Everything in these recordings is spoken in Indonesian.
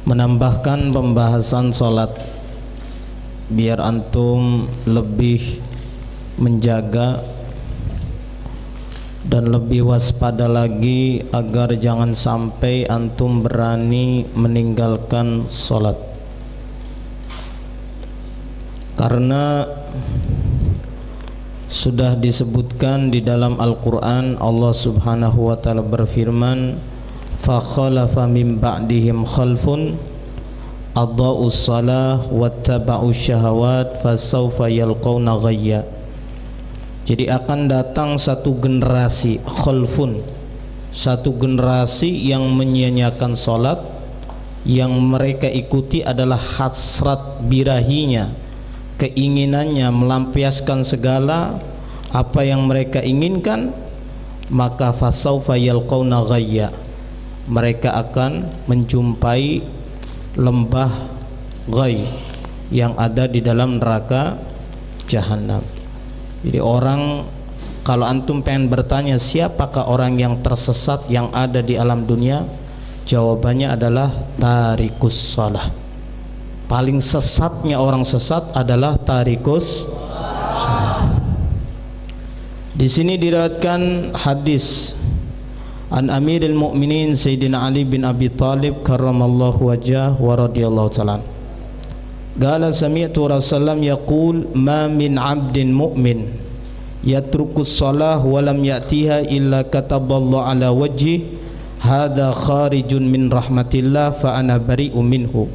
menambahkan pembahasan sholat biar antum lebih menjaga dan lebih waspada lagi agar jangan sampai antum berani meninggalkan sholat, karena sudah disebutkan di dalam Al-Quran. Allah subhanahu wa ta'ala berfirman, فَخَلَفَ مِنْ بَعْدِهِمْ خَلْفٌ أَضَاءُوا الصَّلَاةَ وَاتَّبَعُوا الشَّهَوَاتِ فَسَوْفَ يَلْقَوْنَ غَيًّا. Jadi akan datang satu generasi khalfun, satu generasi yang menyia-nyiakan salat, yang mereka ikuti adalah hasrat birahinya, keinginannya melampiaskan segala apa yang mereka inginkan, maka fasaufa yalqauna ghayya, mereka akan menjumpai lembah ghay yang ada di dalam neraka jahanam. Jadi orang, kalau antum pengen bertanya siapakah orang yang tersesat yang ada di alam dunia, jawabannya adalah tarikus shalah. Paling sesatnya orang sesat adalah tarikus shalah. Di sini diriwayatkan hadis an Amirul Mukminin Sayyidina Ali bin Abi Thalib karramallahu wajhah wa radhiyallahu ta'ala. Qala sami'tu Rasulullah yaqul ma min 'abdin mu'min yatrukus shalah wa lam ya'tiha illa kataballahu ala wajhi hadza kharijun min rahmatillah fa ana bari'un minhu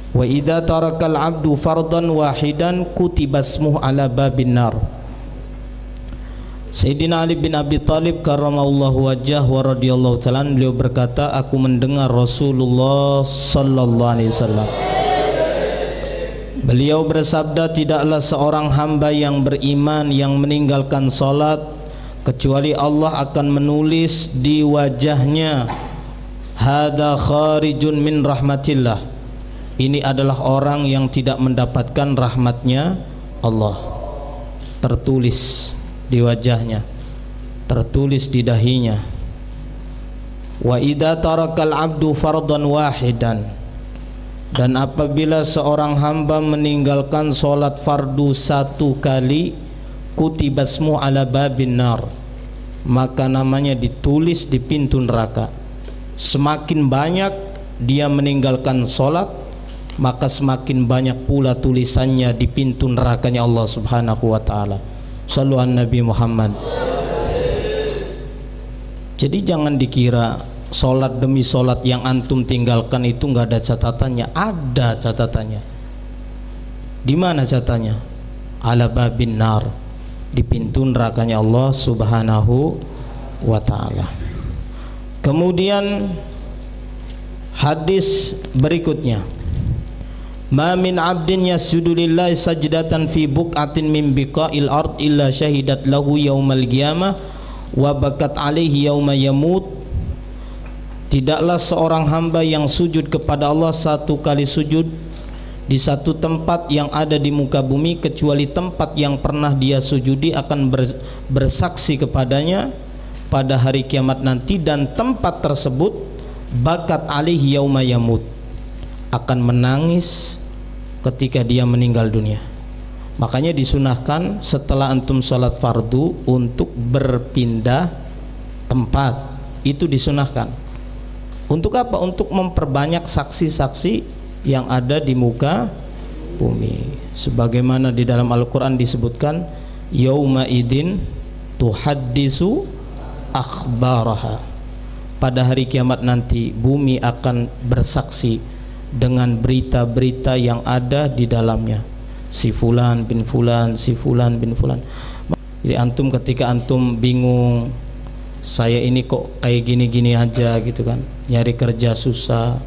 wa idza tarakal 'abdu fardan wahidan kutiba ismuhu ala babin nar. Sayyidina Ali bin Abi Thalib karramallahu wajhah wa radhiyallahu ta'ala, beliau berkata, aku mendengar Rasulullah sallallahu alaihi wasallam, beliau bersabda, tidaklah seorang hamba yang beriman yang meninggalkan salat kecuali Allah akan menulis di wajahnya hadza kharijun min rahmatillah, ini adalah orang yang tidak mendapatkan rahmatnya Allah. Tertulis di wajahnya, tertulis di dahinya. Wa idza tarakal abdu fardan wahidan, dan apabila seorang hamba meninggalkan solat fardu satu kali, kutibasmu ala babin nar, maka namanya ditulis di pintu neraka. Semakin banyak dia meninggalkan solat, maka semakin banyak pula tulisannya di pintu nerakanya Allah subhanahu wa ta'ala. Sallu an Nabi Muhammad. Jadi jangan dikira solat demi solat yang antum tinggalkan itu nggak ada catatannya. Ada catatannya. Di mana catatannya? Ala babin nar, di pintu nerakanya Allah subhanahu wa ta'ala. Kemudian hadis berikutnya, ma min abdin yasjudu lillahi sajdatan fi buq'atin min biqa'il ard illa syahidat lahu yaumal qiyamah wa bakat alaihi yauma yamut. Tidaklah seorang hamba yang sujud kepada Allah satu kali sujud di satu tempat yang ada di muka bumi, kecuali tempat yang pernah dia sujudi akan bersaksi kepadanya pada hari kiamat nanti, dan tempat tersebut bakat alaihi yauma yamut, akan menangis ketika dia meninggal dunia. Makanya disunahkan setelah antum sholat fardu untuk berpindah tempat. Itu disunahkan. Untuk apa? Untuk memperbanyak saksi-saksi yang ada di muka bumi. Sebagaimana di dalam Al-Quran disebutkan, yauma idin tuhaddisu akhbaraha, pada hari kiamat nanti bumi akan bersaksi dengan berita-berita yang ada di dalamnya. Si fulan bin fulan, si fulan bin fulan. Jadi antum ketika antum bingung, saya ini kok kayak gini-gini aja gitu kan, nyari kerja susah,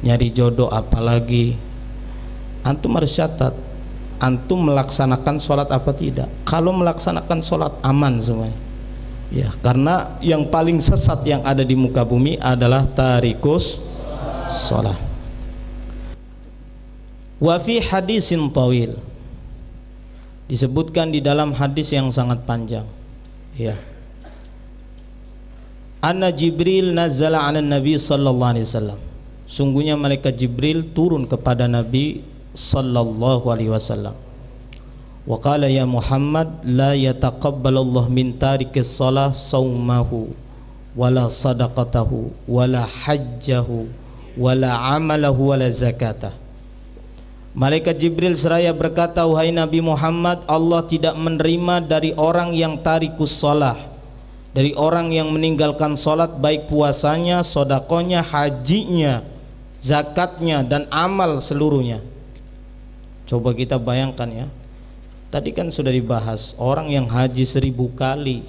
nyari jodoh apalagi, antum harus catat, antum melaksanakan sholat apa tidak. Kalau melaksanakan sholat aman semuanya ya, karena yang paling sesat yang ada di muka bumi adalah tarikus sholat. Wa fi hadisin tawil, disebutkan di dalam hadis yang sangat panjang ya, anna Jibril nazala 'ala Nabi sallallahu alaihi wasallam, sungguhnya malaikat Jibril turun kepada Nabi sallallahu alaihi wasallam. Wa qala ya Muhammad la yataqabbalallahu min tarikis shalah saumahu wala sadaqatahu wala hajjahu wala amalahu wala zakatah. Malaikat Jibril seraya berkata, wahai Nabi Muhammad, Allah tidak menerima dari orang yang tarikus shalah, dari orang yang meninggalkan salat, baik puasanya, sodakonya, hajinya, zakatnya, dan amal seluruhnya. Coba kita bayangkan ya, tadi kan sudah dibahas, orang yang haji 1000 kali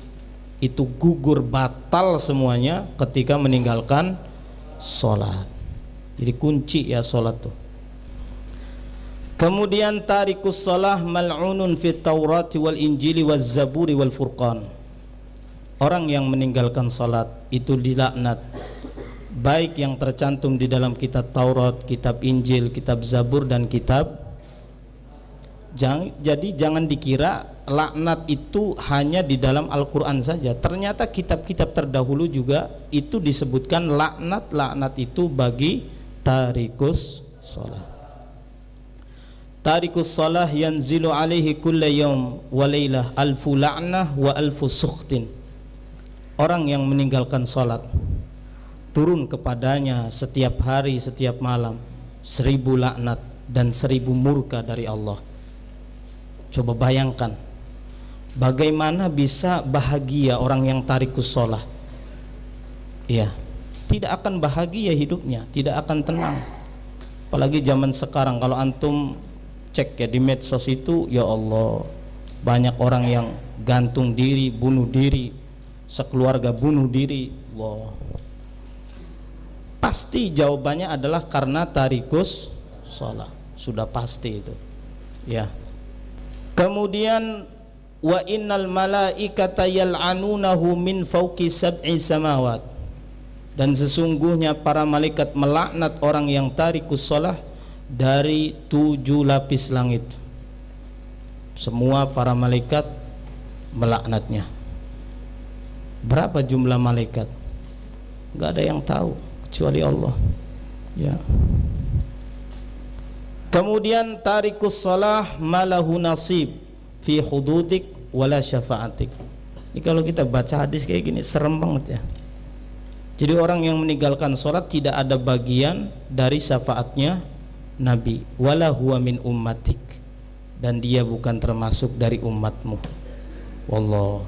itu gugur batal semuanya ketika meninggalkan sholat. Jadi kunci ya sholat tuh. Kemudian tarikus sholah mal'unun fit Taurat wal Injili waz Zaburi wal Furqan. Orang yang meninggalkan sholat itu dilaknat, baik yang tercantum di dalam kitab Taurat, kitab Injil, kitab Zabur, dan kitab. Jadi jangan dikira laknat itu hanya di dalam Al-Quran saja. Ternyata kitab-kitab terdahulu juga itu disebutkan laknat itu bagi tarikus sholah. Tarikus sholah yanzilu alaihi kulla yawm wa laylah alfu la'nah wa alfu sukhtin. Orang yang meninggalkan sholat turun kepadanya setiap hari, setiap malam 1000 laknat dan 1000 murka dari Allah. Coba bayangkan bagaimana bisa bahagia orang yang tarikus sholah. Ya, tidak akan bahagia hidupnya, tidak akan tenang. Apalagi zaman sekarang, kalau antum cek ya di medsos itu, ya Allah, banyak orang yang gantung diri, bunuh diri, sekeluarga bunuh diri. Allah, pasti jawabannya adalah karena tarikus sholah, sudah pasti itu ya. Kemudian wa innal malaikata yal'anunahu min fawqi sab'i samawat, dan sesungguhnya para malaikat melaknat orang yang tarikus sholah dari 7 lapis langit. Semua para malaikat melaknatnya. Berapa jumlah malaikat? Gak ada yang tahu kecuali Allah ya. Kemudian tarikus shalah malahu nasib fi hududik wala syafa'atik. Ini kalau kita baca hadis kayak gini serem banget ya. Jadi orang yang meninggalkan sholat tidak ada bagian dari syafaatnya Nabi, wala huwa min ummatik, dan dia bukan termasuk dari umatmu. Wallah.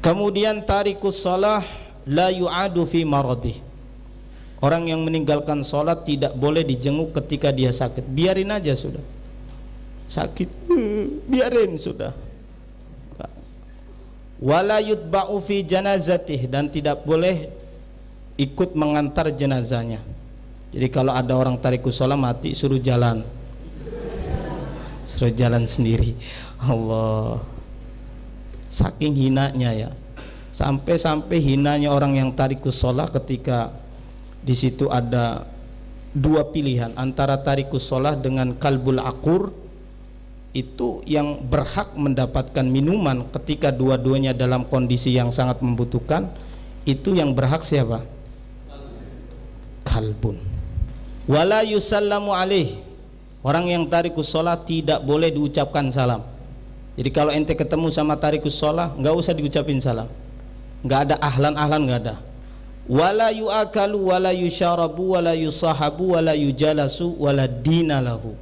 Kemudian tarikus shalah la yu'adu fi maradih. Orang yang meninggalkan sholat tidak boleh dijenguk ketika dia sakit. Biarin aja sudah. Sakit, biarin sudah. Wala yutba'u fi janazatih, dan tidak boleh ikut mengantar jenazahnya. Jadi kalau ada orang tarikus sholat mati, suruh jalan sendiri. Allah, saking hinanya ya. Sampai hinanya orang yang tarikus sholat ketika di situ ada 2 pilihan antara tarikus sholah dengan kalbul akur. Itu yang berhak mendapatkan minuman ketika dua-duanya dalam kondisi yang sangat membutuhkan. Itu yang berhak siapa? Kalbun. Wala yusallamu alaih. Orang yang tarikus sholah tidak boleh diucapkan salam. Jadi kalau ente ketemu sama tarikus sholah, nggak usah diucapin salam. Nggak ada ahlan-ahlan, nggak ada. Wala yu'akalu wala yusyarabu wala yusahabu wala yujalasu wala dinalahu,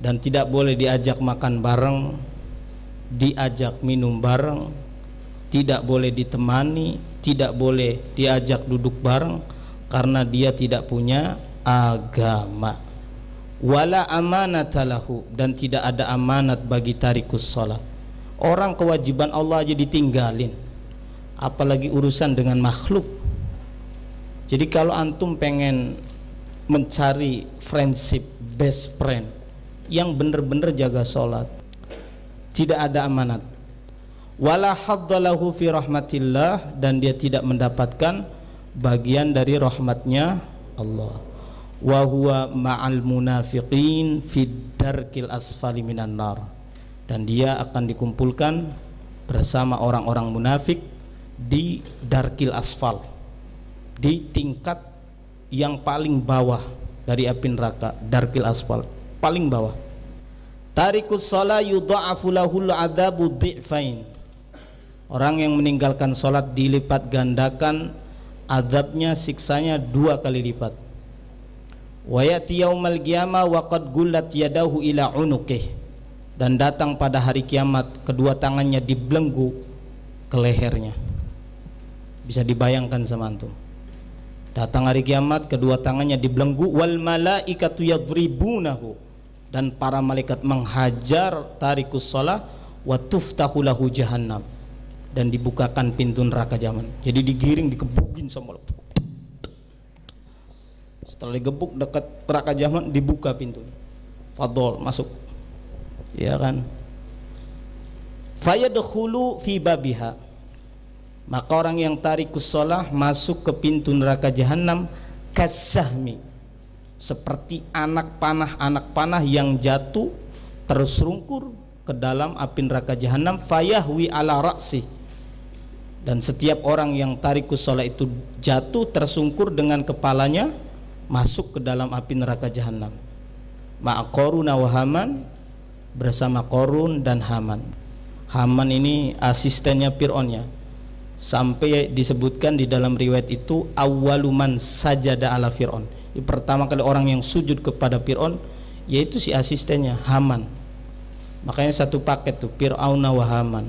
dan tidak boleh diajak makan bareng, diajak minum bareng, tidak boleh ditemani, tidak boleh diajak duduk bareng, karena dia tidak punya agama. Wala amanatalahu, dan tidak ada amanat bagi tarikus shalah. Orang kewajiban Allah aja ditinggalin, apalagi urusan dengan makhluk. Jadi kalau antum pengen mencari friendship, best friend yang bener-bener jaga sholat, tidak ada amanat. Wala haddalahu fi rahmatillah, dan dia tidak mendapatkan bagian dari rahmatnya Allah. Wa huwa ma'al munafiqin fid darkil asfali minan nar, dan dia akan dikumpulkan bersama orang-orang munafik di darkil asfal, di tingkat yang paling bawah dari api neraka, darkil asfal, paling bawah. Tarikus shalah yudha'afu lahul adzabu dhi'fain. Orang yang meninggalkan salat dilipat gandakan azabnya, siksanya 2 kali lipat. Wa yati yaumal qiyamah wa qad gullat yadahu ila unuqih. Dan datang pada hari kiamat kedua tangannya dibelenggu ke lehernya. Bisa dibayangkan sama antum. Datang hari kiamat kedua tangannya dibelenggu, wal malaikatu yadribunahu, dan para malaikat menghajar tarikus shalah, wa tuftahu lahu jahannam, dan dibukakan pintu neraka jahanam. Jadi digiring, dikebukin sama Allah. Setelah digebuk dekat neraka jahanam, dibuka pintunya. Fadol, masuk. Ya kan? Fayadkhulu fi babiha. Maka orang yang tarikus shalah masuk ke pintu neraka jahanam kasahmi, seperti anak panah yang jatuh tersungkur ke dalam api neraka jahanam. Fayahwi ala ra'si, dan setiap orang yang tarikus shalah itu jatuh tersungkur dengan kepalanya masuk ke dalam api neraka jahanam. Ma'a Qaruna wa Haman, bersama Qarun dan Haman. Haman ini asistennya Fir'aunnya, sampai disebutkan di dalam riwayat itu awwaluman sajada ala Fir'aun. Pertama kali orang yang sujud kepada Fir'aun yaitu si asistennya Haman. Makanya satu paket tuh, Fir'auna wa Haman.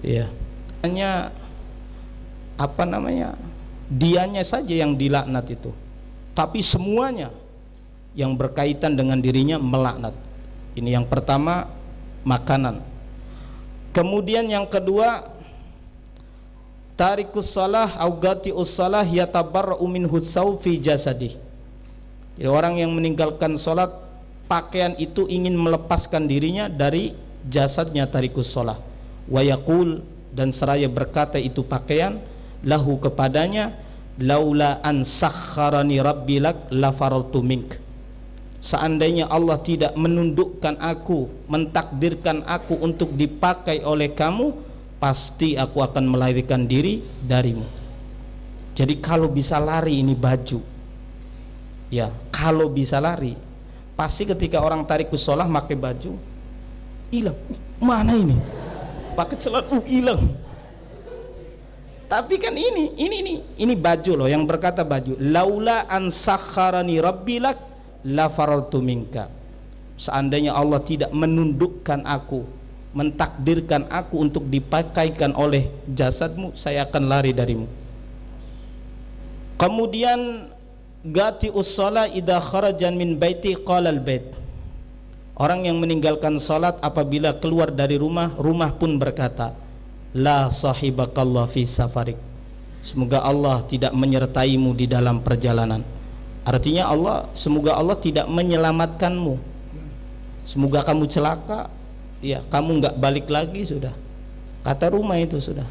Ya. Hanya apa namanya, dianya saja yang dilaknat itu, tapi semuanya yang berkaitan dengan dirinya melaknat. Ini yang pertama, makanan. Kemudian yang kedua, tarikus shalah au gati'us shalah yatabarra'u minhu saw fi jasadih. Jadi orang yang meninggalkan salat, pakaian itu ingin melepaskan dirinya dari jasadnya tarikus shalah. Wa yaqul, dan seraya berkata itu pakaian, lahu kepadanya, laula an sakharani rabbi lak la faraltu mink. Seandainya Allah tidak menundukkan aku, mentakdirkan aku untuk dipakai oleh kamu, pasti aku akan melarikan diri darimu. Jadi kalau bisa lari ini baju, ya kalau bisa lari, pasti ketika orang tarikus shalah pakai baju, hilang. Mana ini? Pakai celana, hilang. Tapi kan ini baju loh, yang berkata baju, laula an sakharani rabbi lak la faraltu minka. Seandainya Allah tidak menundukkan aku, mentakdirkan aku untuk dipakaikan oleh jasadmu, saya akan lari darimu. Kemudian gati'us shalah idza kharajan min baiti qala al bait. Orang yang meninggalkan salat apabila keluar dari rumah, rumah pun berkata, la sahibakallah fi safarik. Semoga Allah tidak menyertaimu di dalam perjalanan. Artinya semoga Allah tidak menyelamatkanmu. Semoga kamu celaka, ya kamu nggak balik lagi sudah. Kata rumah itu sudah.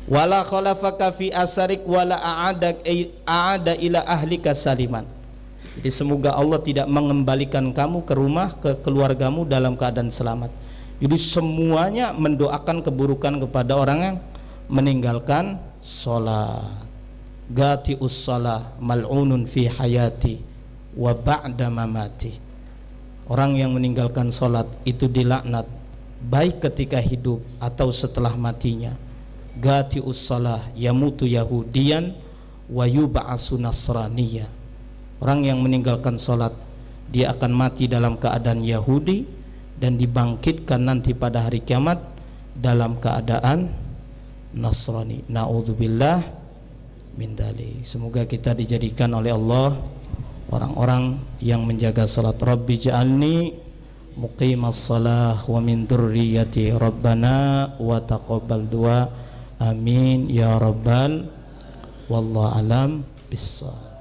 Wala khalafaka fi asarik wala a'ada ila ahlika saliman. Jadi semoga Allah tidak mengembalikan kamu ke rumah, ke keluargamu dalam keadaan selamat. Jadi semuanya mendoakan keburukan kepada orang yang meninggalkan sholat. Gati'us shalah mal'unun fi hayati wa ba'da mamati. Orang yang meninggalkan sholat itu dilaknat baik ketika hidup atau setelah matinya. Gati'us shalah yamutu yahudiyan wa yub'asu nasraniyah. Orang yang meninggalkan sholat, dia akan mati dalam keadaan Yahudi dan dibangkitkan nanti pada hari kiamat dalam keadaan Nasrani. Na'udzubillah min dzalik. Semoga kita dijadikan oleh Allah orang-orang yang menjaga salat. Rabbi ja'alni muqimas shalah wa min dzurriyyati rabbana wa taqabbal du'a. Amin ya rabbal wallahu alam bissawab.